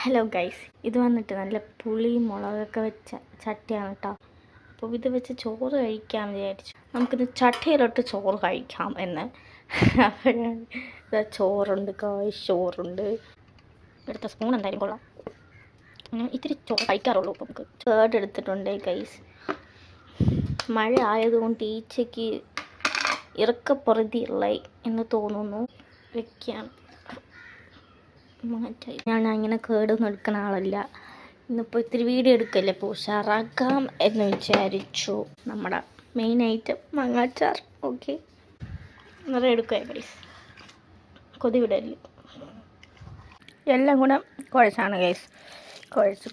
Hello guys, ഇത് വന്നിട്ട് നല്ല പുളിയും മുളകൊക്കെ വെച്ച ചട്ടിയാണ് കേട്ടോ. അപ്പോൾ ഇത് വെച്ച് ചോറ് കഴിക്കാൻ വിചാരിച്ചു. നമുക്കിത് ചട്ടിയിലോട്ട് ചോറ് കഴിക്കാം എന്ന്. അപ്പോഴാണ് ഇതാ ചോറുണ്ട് ഗൈസ്, ചോറുണ്ട്. എടുത്ത സ്പൂൺ എന്തായാലും കൊള്ളാം. ഇത്തിരി ചോറ് കഴിക്കാറുള്ളൂ. അപ്പോൾ നമുക്ക് കേർഡ് എടുത്തിട്ടുണ്ട് ഗൈസ്. മഴ ആയതുകൊണ്ട് ഈച്ചയ്ക്ക് ഇറക്കപ്പുറതിയുള്ള എന്ന് തോന്നുന്നു. വെക്കാം. ഞാൻ അങ്ങനെ കേടൊന്നും എടുക്കുന്ന ആളല്ല. ഇന്നിപ്പോൾ ഇത്തിരി വീഡിയോ എടുക്കല്ലേ, അപ്പോൾ ഉഷാറാക്കാം എന്ന് വിചാരിച്ചു. നമ്മുടെ മെയിൻ ഐറ്റം മാങ്ങാച്ചാർ. ഓക്കെ, നിറയെ എടുക്കുക ഗൈസ്, കൊതി വിടല്. എല്ലാം കൂടെ കുഴച്ചാണ് ഗൈസ്, കുഴച്ച്